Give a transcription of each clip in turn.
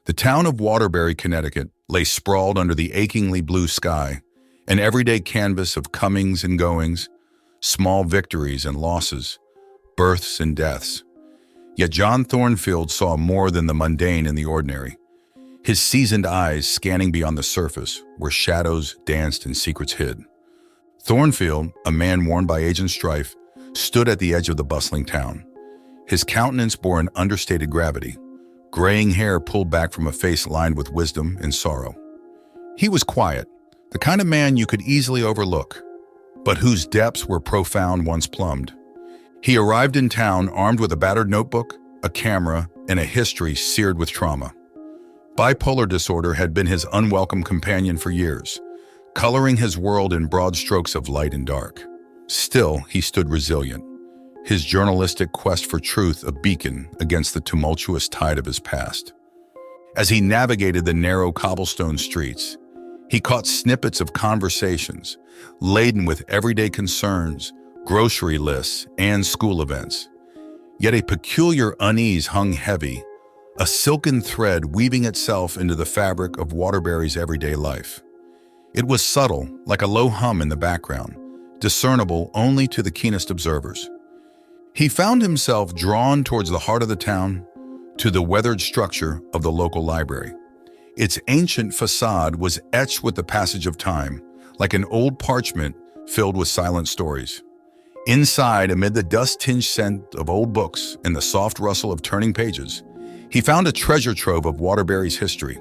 The town of Waterberry, Connecticut, lay sprawled under the achingly blue sky, an everyday canvas of comings and goings, small victories and losses, births and deaths. Yet John Thornfield saw more than the mundane and the ordinary. His seasoned eyes scanning beyond the surface, where shadows danced and secrets hid. Thornfield, a man worn by age and strife, stood at the edge of the bustling town. His countenance bore an understated gravity, graying hair pulled back from a face lined with wisdom and sorrow. He was quiet, the kind of man you could easily overlook, but whose depths were profound once plumbed. He arrived in town armed with a battered notebook, a camera, and a history seared with trauma. Bipolar disorder had been his unwelcome companion for years, coloring his world in broad strokes of light and dark. Still, he stood resilient, his journalistic quest for truth a beacon against the tumultuous tide of his past. As he navigated the narrow cobblestone streets, he caught snippets of conversations laden with everyday concerns, grocery lists, and school events. Yet a peculiar unease hung heavy, a silken thread weaving itself into the fabric of Waterberry's everyday life. It was subtle, like a low hum in the background, discernible only to the keenest observers. He found himself drawn towards the heart of the town, to the weathered structure of the local library. Its ancient facade was etched with the passage of time, like an old parchment filled with silent stories. Inside, amid the dust-tinged scent of old books and the soft rustle of turning pages, he found a treasure trove of Waterberry's history.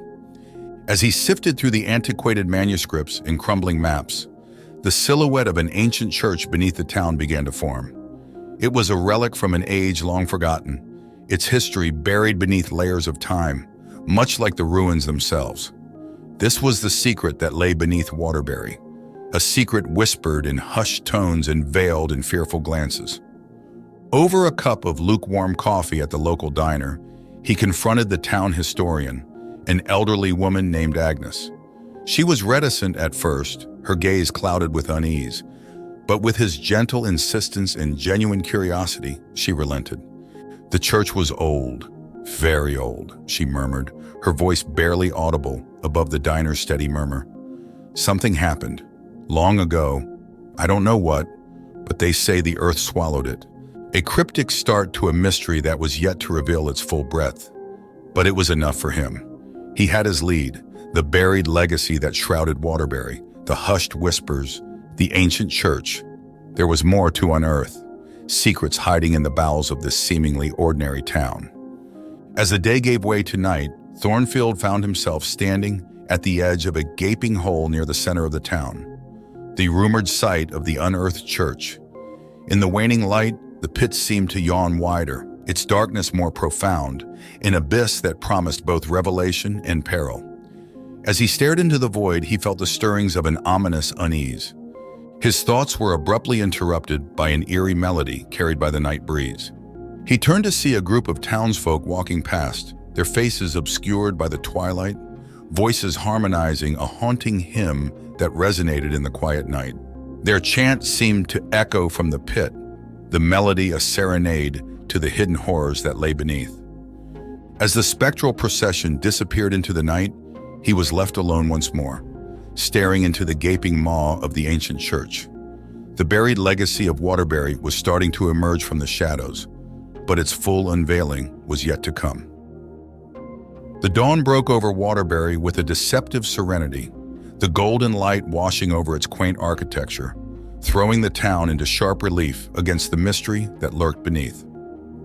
As he sifted through the antiquated manuscripts and crumbling maps, the silhouette of an ancient church beneath the town began to form. It was a relic from an age long forgotten, its history buried beneath layers of time, much like the ruins themselves. This was the secret that lay beneath Waterberry, a secret whispered in hushed tones and veiled in fearful glances. Over a cup of lukewarm coffee at the local diner, he confronted the town historian, an elderly woman named Agnes. She was reticent at first, her gaze clouded with unease, but with his gentle insistence and genuine curiosity, she relented. The church was old, very old, she murmured, her voice barely audible above the diner's steady murmur. Something happened, long ago, I don't know what, but they say the earth swallowed it. A cryptic start to a mystery that was yet to reveal its full breadth. But it was enough for him. He had his lead, the buried legacy that shrouded Waterberry, the hushed whispers, the ancient church. There was more to unearth, secrets hiding in the bowels of this seemingly ordinary town. As the day gave way to night, Thornfield found himself standing at the edge of a gaping hole near the center of the town, the rumored site of the unearthed church. In the waning light, the pit seemed to yawn wider, its darkness more profound, an abyss that promised both revelation and peril. As he stared into the void, he felt the stirrings of an ominous unease. His thoughts were abruptly interrupted by an eerie melody carried by the night breeze. He turned to see a group of townsfolk walking past, their faces obscured by the twilight, voices harmonizing a haunting hymn that resonated in the quiet night. Their chant seemed to echo from the pit, the melody a serenade to the hidden horrors that lay beneath. As the spectral procession disappeared into the night, he was left alone once more, staring into the gaping maw of the ancient church. The buried legacy of Waterberry was starting to emerge from the shadows, but its full unveiling was yet to come. The dawn broke over Waterberry with a deceptive serenity, the golden light washing over its quaint architecture, throwing the town into sharp relief against the mystery that lurked beneath.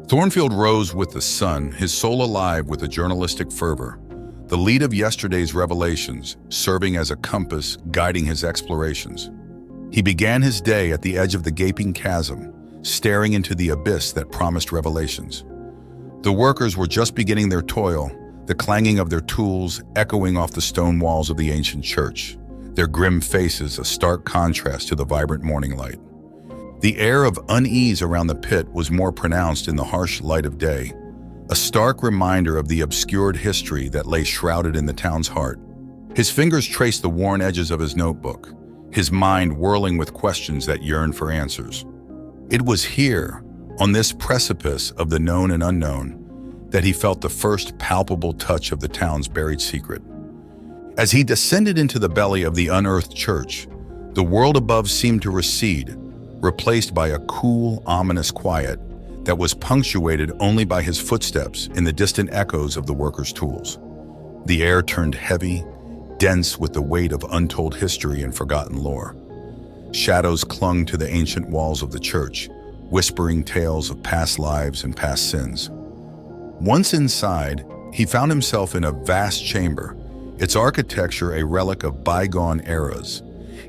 Thornfield rose with the sun, his soul alive with a journalistic fervor, the lead of yesterday's revelations serving as a compass guiding his explorations. He began his day at the edge of the gaping chasm, staring into the abyss that promised revelations. The workers were just beginning their toil, the clanging of their tools echoing off the stone walls of the ancient church, their grim faces a stark contrast to the vibrant morning light. The air of unease around the pit was more pronounced in the harsh light of day, a stark reminder of the obscured history that lay shrouded in the town's heart. His fingers traced the worn edges of his notebook, his mind whirling with questions that yearned for answers. It was here, on this precipice of the known and unknown, that he felt the first palpable touch of the town's buried secret. As he descended into the belly of the unearthed church, the world above seemed to recede, replaced by a cool, ominous quiet that was punctuated only by his footsteps in the distant echoes of the workers' tools. The air turned heavy, dense with the weight of untold history and forgotten lore. Shadows clung to the ancient walls of the church, whispering tales of past lives and past sins. Once inside, he found himself in a vast chamber, its architecture a relic of bygone eras,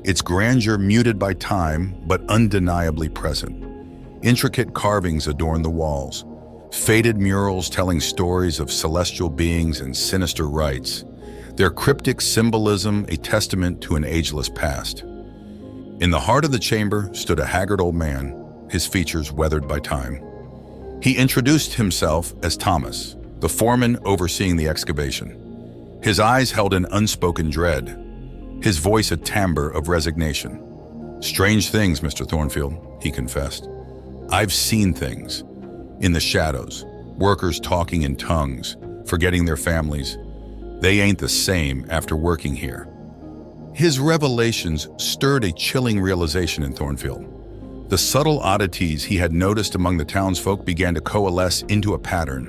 its grandeur muted by time but undeniably present. Intricate carvings adorned the walls, faded murals telling stories of celestial beings and sinister rites, their cryptic symbolism a testament to an ageless past. In the heart of the chamber stood a haggard old man, his features weathered by time. He introduced himself as Thomas, the foreman overseeing the excavation. His eyes held an unspoken dread, his voice a timbre of resignation. "Strange things, Mr. Thornfield," he confessed. "I've seen things. In the shadows, workers talking in tongues, forgetting their families. They ain't the same after working here." His revelations stirred a chilling realization in Thornfield. The subtle oddities he had noticed among the townsfolk began to coalesce into a pattern,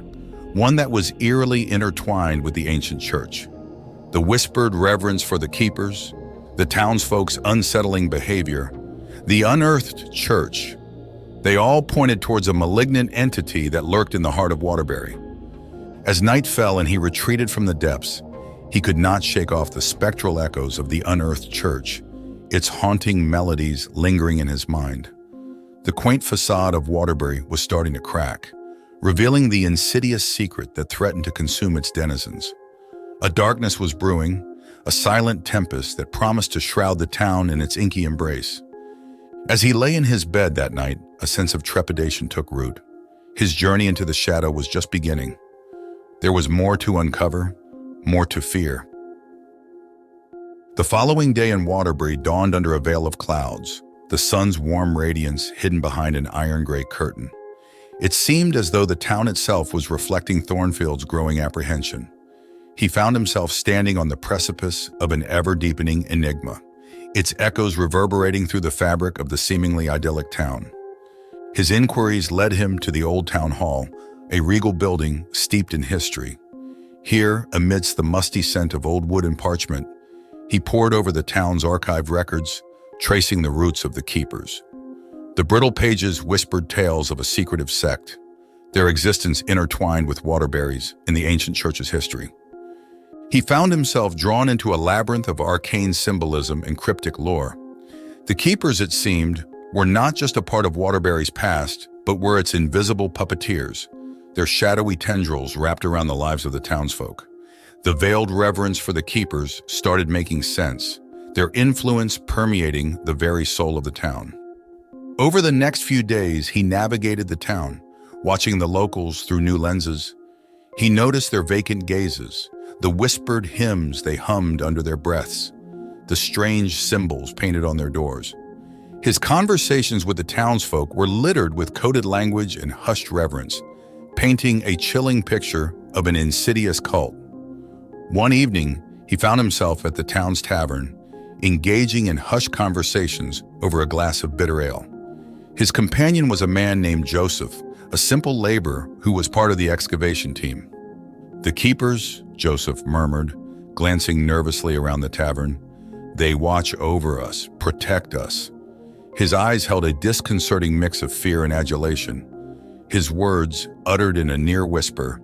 one that was eerily intertwined with the ancient church. The whispered reverence for the keepers, the townsfolk's unsettling behavior, the unearthed church. They all pointed towards a malignant entity that lurked in the heart of Waterberry. As night fell and he retreated from the depths, he could not shake off the spectral echoes of the unearthed church, its haunting melodies lingering in his mind. The quaint facade of Waterberry was starting to crack, revealing the insidious secret that threatened to consume its denizens. A darkness was brewing, a silent tempest that promised to shroud the town in its inky embrace. As he lay in his bed that night, a sense of trepidation took root. His journey into the shadow was just beginning. There was more to uncover, more to fear. The following day in Waterbury dawned under a veil of clouds, the sun's warm radiance hidden behind an iron-gray curtain. It seemed as though the town itself was reflecting Thornfield's growing apprehension. He found himself standing on the precipice of an ever-deepening enigma, its echoes reverberating through the fabric of the seemingly idyllic town. His inquiries led him to the old town hall, a regal building steeped in history. Here, amidst the musty scent of old wood and parchment, he pored over the town's archived records, tracing the roots of the keepers. The brittle pages whispered tales of a secretive sect, their existence intertwined with Waterberry's in the ancient church's history. He found himself drawn into a labyrinth of arcane symbolism and cryptic lore. The keepers, it seemed, were not just a part of Waterberry's past, but were its invisible puppeteers, their shadowy tendrils wrapped around the lives of the townsfolk. The veiled reverence for the keepers started making sense, their influence permeating the very soul of the town. Over the next few days, he navigated the town, watching the locals through new lenses. He noticed their vacant gazes, the whispered hymns they hummed under their breaths, the strange symbols painted on their doors. His conversations with the townsfolk were littered with coded language and hushed reverence, painting a chilling picture of an insidious cult. One evening, he found himself at the town's tavern, engaging in hushed conversations over a glass of bitter ale. His companion was a man named Joseph, a simple laborer who was part of the excavation team. "The keepers," Joseph murmured, glancing nervously around the tavern. "They watch over us, protect us." His eyes held a disconcerting mix of fear and adulation. His words, uttered in a near whisper,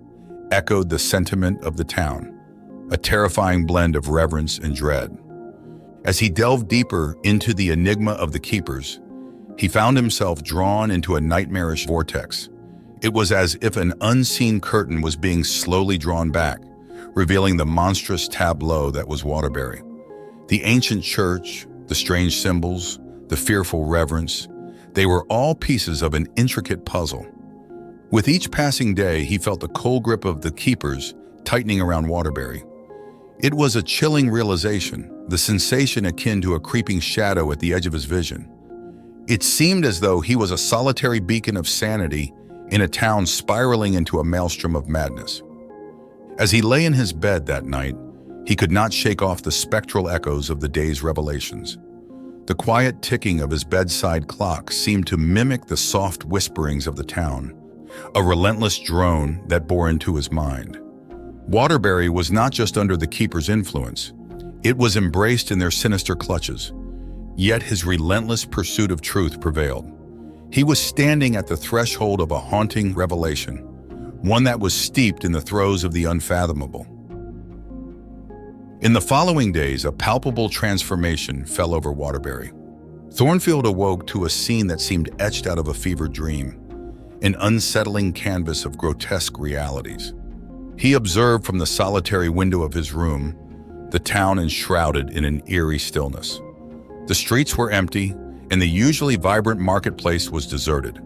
echoed the sentiment of the town, a terrifying blend of reverence and dread. As he delved deeper into the enigma of the keepers, he found himself drawn into a nightmarish vortex. It was as if an unseen curtain was being slowly drawn back, revealing the monstrous tableau that was Waterberry. The ancient church, the strange symbols, the fearful reverence, they were all pieces of an intricate puzzle. With each passing day, he felt the cold grip of the keepers tightening around Waterberry. It was a chilling realization, the sensation akin to a creeping shadow at the edge of his vision. It seemed as though he was a solitary beacon of sanity in a town spiraling into a maelstrom of madness. As he lay in his bed that night, he could not shake off the spectral echoes of the day's revelations. The quiet ticking of his bedside clock seemed to mimic the soft whisperings of the town, a relentless drone that bore into his mind. Waterberry was not just under the Keepers' influence, it was embraced in their sinister clutches. Yet his relentless pursuit of truth prevailed. He was standing at the threshold of a haunting revelation, one that was steeped in the throes of the unfathomable. In the following days, a palpable transformation fell over Waterberry. Thornfield awoke to a scene that seemed etched out of a fevered dream, an unsettling canvas of grotesque realities. He observed from the solitary window of his room the town enshrouded in an eerie stillness. The streets were empty, and the usually vibrant marketplace was deserted.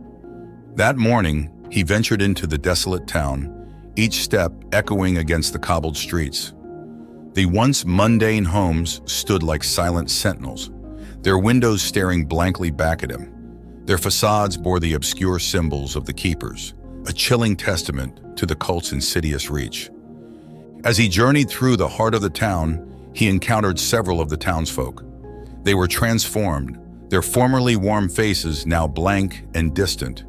That morning, he ventured into the desolate town, each step echoing against the cobbled streets. The once mundane homes stood like silent sentinels, their windows staring blankly back at him. Their facades bore the obscure symbols of the Keepers, a chilling testament to the cult's insidious reach. As he journeyed through the heart of the town, he encountered several of the townsfolk. They were transformed, their formerly warm faces now blank and distant.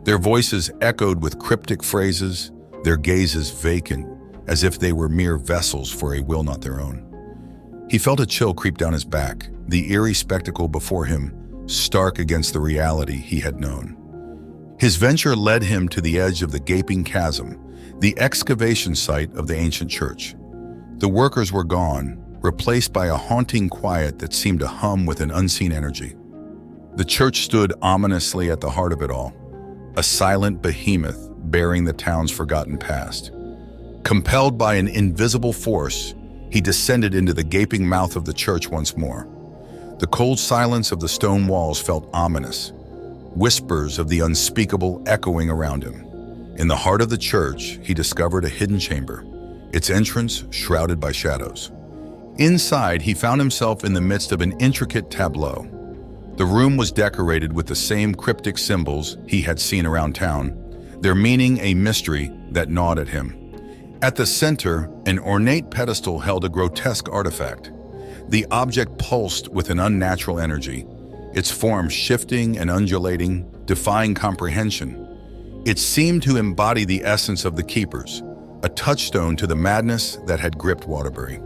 Their voices echoed with cryptic phrases, their gazes vacant, as if they were mere vessels for a will not their own. He felt a chill creep down his back, the eerie spectacle before him, stark against the reality he had known. His venture led him to the edge of the gaping chasm, the excavation site of the ancient church. The workers were gone, replaced by a haunting quiet that seemed to hum with an unseen energy. The church stood ominously at the heart of it all, a silent behemoth bearing the town's forgotten past. Compelled by an invisible force, he descended into the gaping mouth of the church once more. The cold silence of the stone walls felt ominous, whispers of the unspeakable echoing around him. In the heart of the church, he discovered a hidden chamber, its entrance shrouded by shadows. Inside, he found himself in the midst of an intricate tableau. The room was decorated with the same cryptic symbols he had seen around town, their meaning a mystery that gnawed at him. At the center, an ornate pedestal held a grotesque artifact. The object pulsed with an unnatural energy, its form shifting and undulating, defying comprehension. It seemed to embody the essence of the Keepers, a touchstone to the madness that had gripped Waterberry.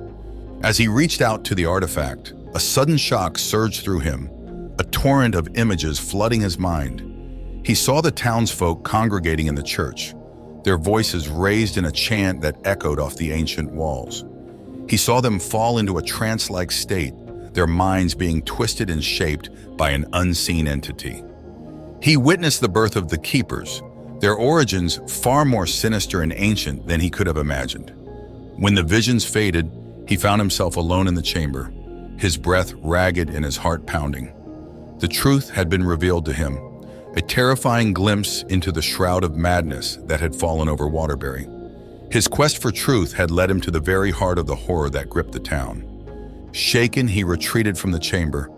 As he reached out to the artifact, a sudden shock surged through him, a torrent of images flooding his mind. He saw the townsfolk congregating in the church, their voices raised in a chant that echoed off the ancient walls. He saw them fall into a trance-like state, their minds being twisted and shaped by an unseen entity. He witnessed the birth of the Keepers, their origins far more sinister and ancient than he could have imagined. When the visions faded, he found himself alone in the chamber, his breath ragged and his heart pounding. The truth had been revealed to him, a terrifying glimpse into the shroud of madness that had fallen over Waterberry. His quest for truth had led him to the very heart of the horror that gripped the town. Shaken, he retreated from the chamber,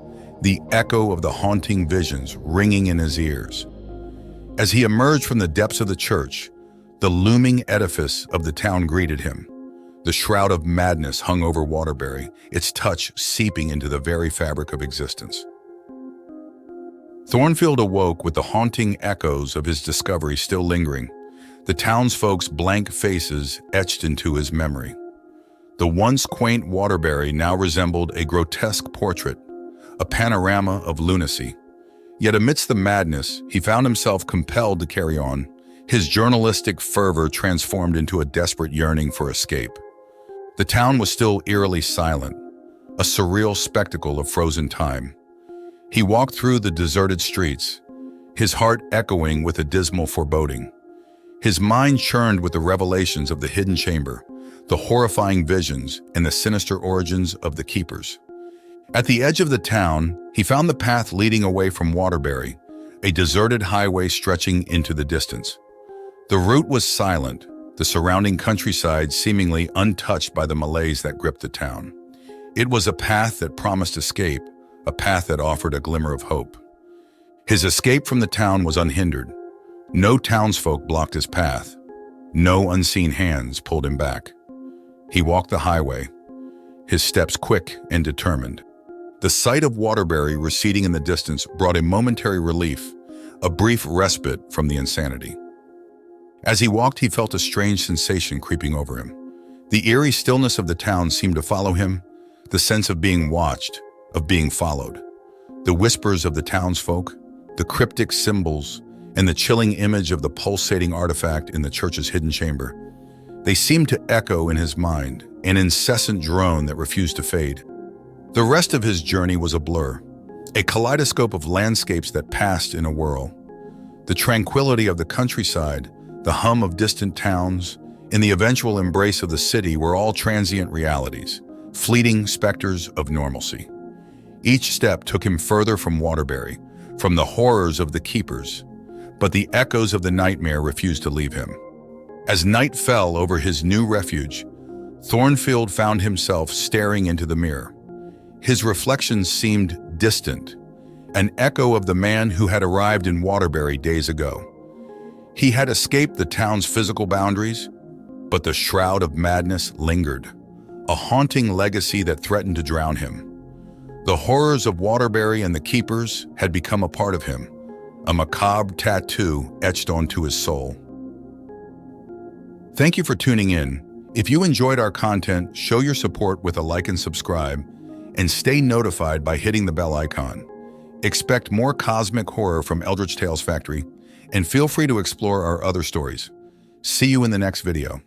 the echo of the haunting visions ringing in his ears. As he emerged from the depths of the church, the looming edifice of the town greeted him. The shroud of madness hung over Waterberry, its touch seeping into the very fabric of existence. Thornfield awoke with the haunting echoes of his discovery still lingering, the townsfolk's blank faces etched into his memory. The once quaint Waterberry now resembled a grotesque portrait, a panorama of lunacy. Yet amidst the madness, he found himself compelled to carry on, his journalistic fervor transformed into a desperate yearning for escape. The town was still eerily silent, a surreal spectacle of frozen time. He walked through the deserted streets, his heart echoing with a dismal foreboding. His mind churned with the revelations of the hidden chamber, the horrifying visions, and the sinister origins of the Keepers. At the edge of the town, he found the path leading away from Waterberry, a deserted highway stretching into the distance. The route was silent, the surrounding countryside seemingly untouched by the malaise that gripped the town. It was a path that promised escape, a path that offered a glimmer of hope. His escape from the town was unhindered. No townsfolk blocked his path. No unseen hands pulled him back. He walked the highway, his steps quick and determined. The sight of Waterberry receding in the distance brought a momentary relief, a brief respite from the insanity. As he walked, he felt a strange sensation creeping over him. The eerie stillness of the town seemed to follow him, the sense of being watched, of being followed. The whispers of the townsfolk, the cryptic symbols, and the chilling image of the pulsating artifact in the church's hidden chamber. They seemed to echo in his mind, an incessant drone that refused to fade. The rest of his journey was a blur, a kaleidoscope of landscapes that passed in a whirl. The tranquility of the countryside, the hum of distant towns, and the eventual embrace of the city were all transient realities, fleeting specters of normalcy. Each step took him further from Waterberry, from the horrors of the Keepers, but the echoes of the nightmare refused to leave him. As night fell over his new refuge, Thornfield found himself staring into the mirror. His reflection seemed distant, an echo of the man who had arrived in Waterberry days ago. He had escaped the town's physical boundaries, but the shroud of madness lingered, a haunting legacy that threatened to drown him. The horrors of Waterberry and the Keepers had become a part of him, a macabre tattoo etched onto his soul. Thank you for tuning in. If you enjoyed our content, show your support with a like and subscribe, and stay notified by hitting the bell icon. Expect more cosmic horror from Eldritch Tales Factory, and feel free to explore our other stories. See you in the next video.